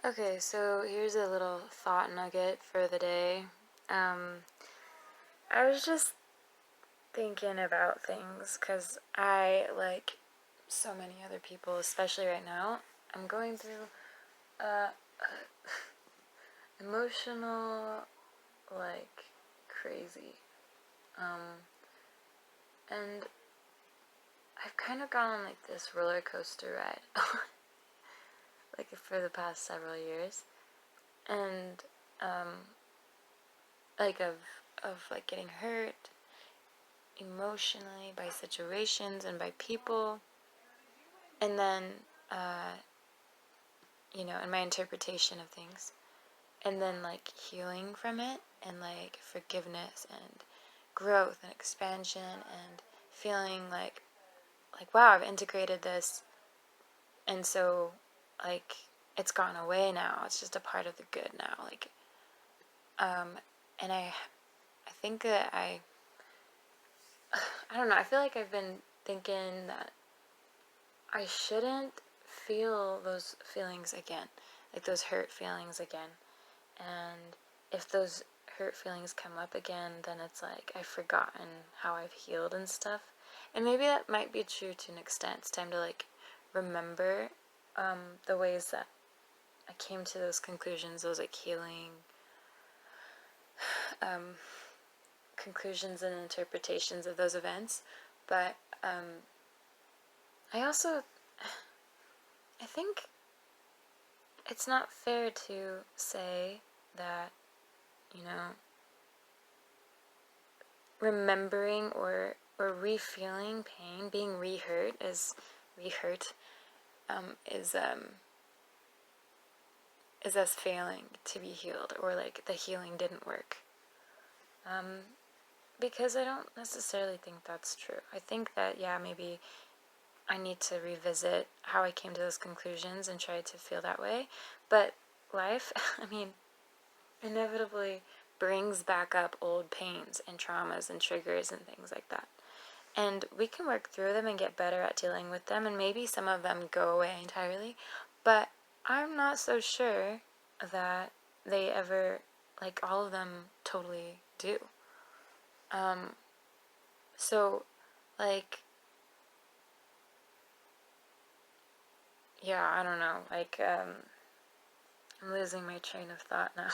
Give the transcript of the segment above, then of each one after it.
Okay, so here's a little thought nugget for the day. I was just thinking about things because I, like so many other people, especially right now, I'm going through uh, emotional, like, crazy. Um, and I've kind of gone on, like, this roller coaster ride, like, for the past several years. And, like, of like, getting hurt emotionally by situations and by people, and then uh, in my interpretation of things, and then like healing from it, and like forgiveness and growth and expansion, and feeling like wow, I've integrated this, and so like it's gone away now. It's just a part of the good now. Um, and I think that I don't know. I feel like I've been thinking that I shouldn't feel those feelings again, like those hurt feelings again. And if those hurt feelings come up again, then it's like I've forgotten how I've healed and stuff. And maybe that might be true to an extent. It's time to like remember the ways that I came to those conclusions, those like healing um, conclusions and interpretations of those events. But I also, I think it's not fair to say that, you know, remembering or re-feeling pain, being re-hurt re-hurt, is is us failing to be healed, or like the healing didn't work. Because I don't necessarily think that's true. I think that, yeah, maybe I need to revisit how I came to those conclusions and try to feel that way. But life, I mean, inevitably brings back up old pains and traumas and triggers and things like that. And we can work through them and get better at dealing with them, and maybe some of them go away entirely. But I'm not so sure that they ever, like, all of them totally do. So, like, yeah, I don't know. Like, I'm losing my train of thought now.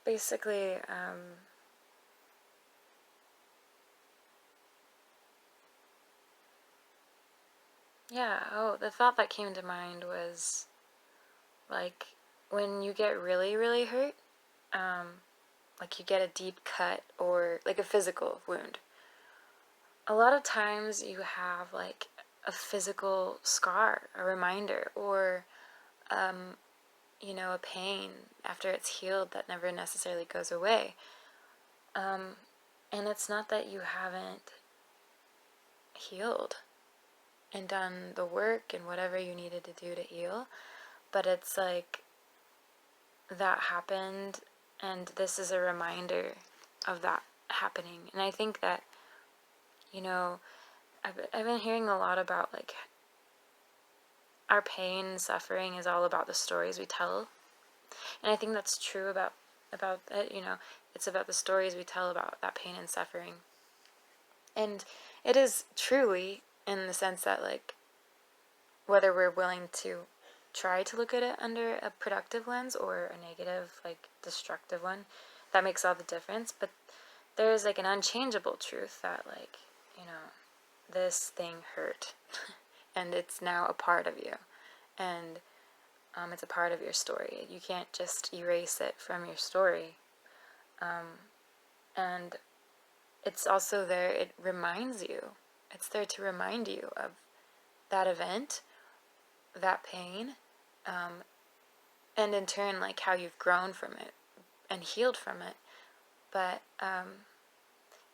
Basically, yeah, oh, the thought that came to mind was, like, when you get really, really hurt, like you get a deep cut or like a physical wound, a lot of times you have like a physical scar, a reminder, or a pain after it's healed that never necessarily goes away. And it's not that you haven't healed and done the work and whatever you needed to do to heal, but it's like that happened, and this is a reminder of that happening. And I think that, you know, I've been hearing a lot about like our pain and suffering is all about the stories we tell, and I think that's true about it. It's about the stories we tell about that pain and suffering, and it is truly in the sense that, like, whether we're willing to try to look at it under a productive lens or a negative, like destructive one, that makes all the difference. But there's like an unchangeable truth that, like, this thing hurt and it's now a part of you, and it's a part of your story. You can't just erase it from your story. And it's also there, it reminds you, it's there to remind you of that event, that pain, and in turn, like, how you've grown from it and healed from it. But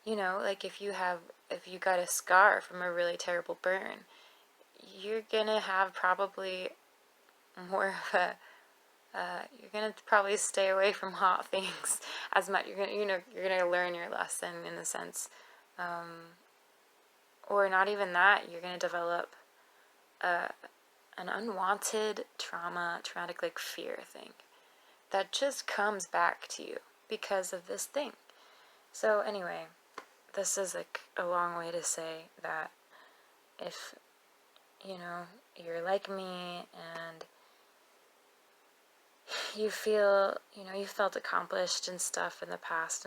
like, if you got a scar from a really terrible burn, you're gonna have probably more of a you're gonna probably stay away from hot things as much. You're gonna learn your lesson, in a sense, or not even that. You're gonna develop an unwanted traumatic like fear thing that just comes back to you because of this thing. So anyway, this is like a long way to say that if, you're like me and you feel, you felt accomplished and stuff in the past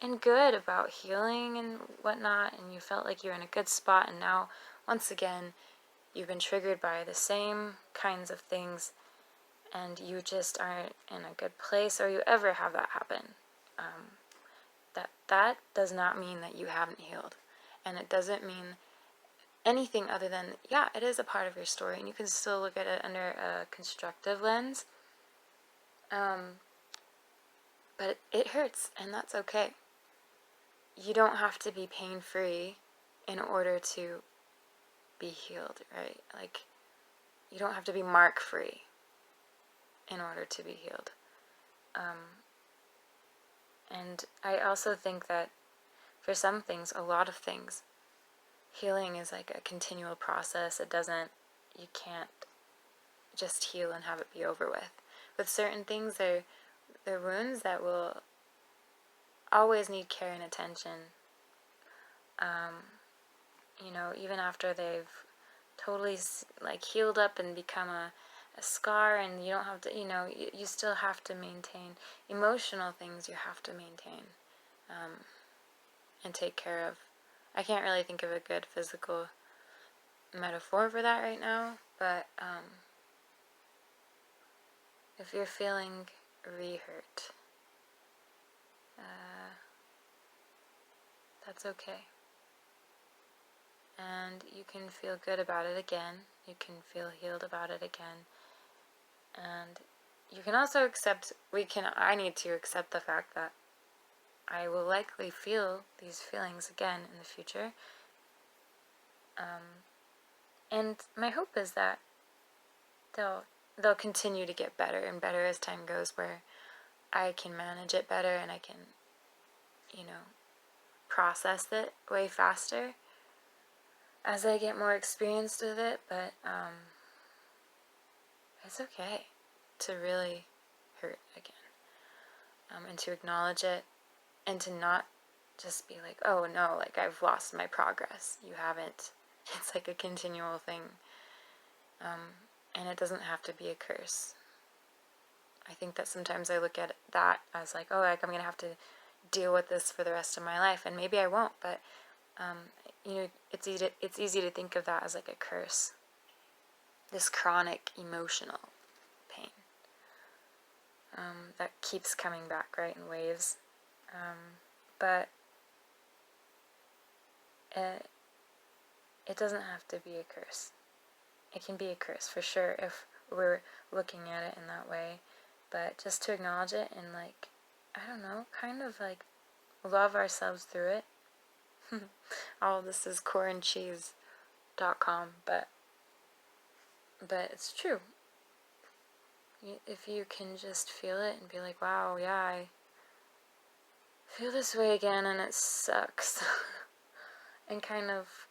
and good about healing and whatnot, and you felt like you're in a good spot, and now, once again, you've been triggered by the same kinds of things, and you just aren't in a good place, or you ever have that happen, that does not mean that you haven't healed. And it doesn't mean anything other than, yeah, it is a part of your story, and you can still look at it under a constructive lens. But it hurts, and that's okay. You don't have to be pain-free in order to be healed, right? Like, you don't have to be mark-free in order to be healed. And I also think that for some things, a lot of things, healing is like a continual process. You can't just heal and have it be over with. With certain things, they're wounds that will always need care and attention. Even after they've totally like healed up and become a scar, and you don't have to, you still have to maintain emotional things. You have to maintain and take care of. I can't really think of a good physical metaphor for that right now, but if you're feeling re-hurt, that's okay. And you can feel good about it again. You can feel healed about it again. And you can also I need to accept the fact that I will likely feel these feelings again in the future. And my hope is that they'll continue to get better and better as time goes, where I can manage it better and I can, process it way faster as I get more experienced with it. But it's okay to really hurt again, and to acknowledge it, and to not just be like, oh no, like I've lost my progress. You haven't. It's like a continual thing, and it doesn't have to be a curse. I think that sometimes I look at that as like, oh, like I'm gonna have to deal with this for the rest of my life, and maybe I won't, but it's easy to think of that as like a curse, this chronic emotional pain that keeps coming back, right, in waves. But it doesn't have to be a curse. It can be a curse for sure if we're looking at it in that way, but just to acknowledge it and, like, I don't know, kind of like love ourselves through it. All of this is coreandcheese.com, but it's true. If you can just feel it and be like, wow, yeah, I feel this way again and it sucks. And kind of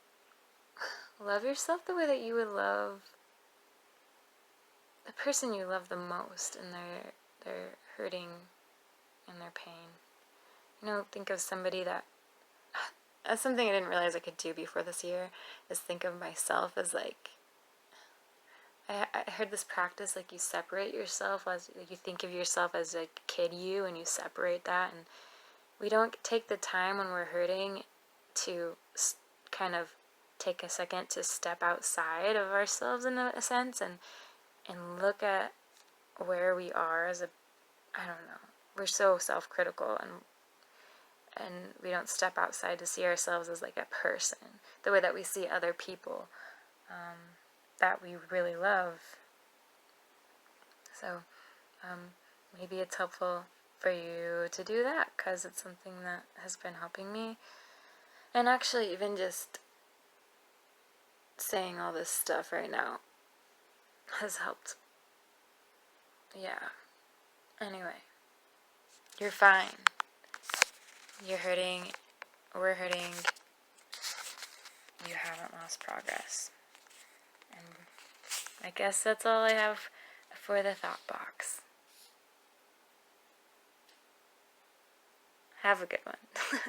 love yourself the way that you would love the person you love the most in their hurting and their pain. Think of somebody that's something I didn't realize I could do before this year, is think of myself as like, I heard this practice, like you separate yourself as, like you think of yourself as like kid you, and you separate that, and we don't take the time when we're hurting to kind of take a second to step outside of ourselves in a sense, and look at where we are as I don't know, we're so self-critical, and we don't step outside to see ourselves as like a person, the way that we see other people that we really love. So maybe it's helpful for you to do that, because it's something that has been helping me. And actually, even just saying all this stuff right now has helped. Yeah. Anyway, you're fine. You're hurting. We're hurting. You haven't lost progress. And I guess that's all I have for the thought box. Have a good one.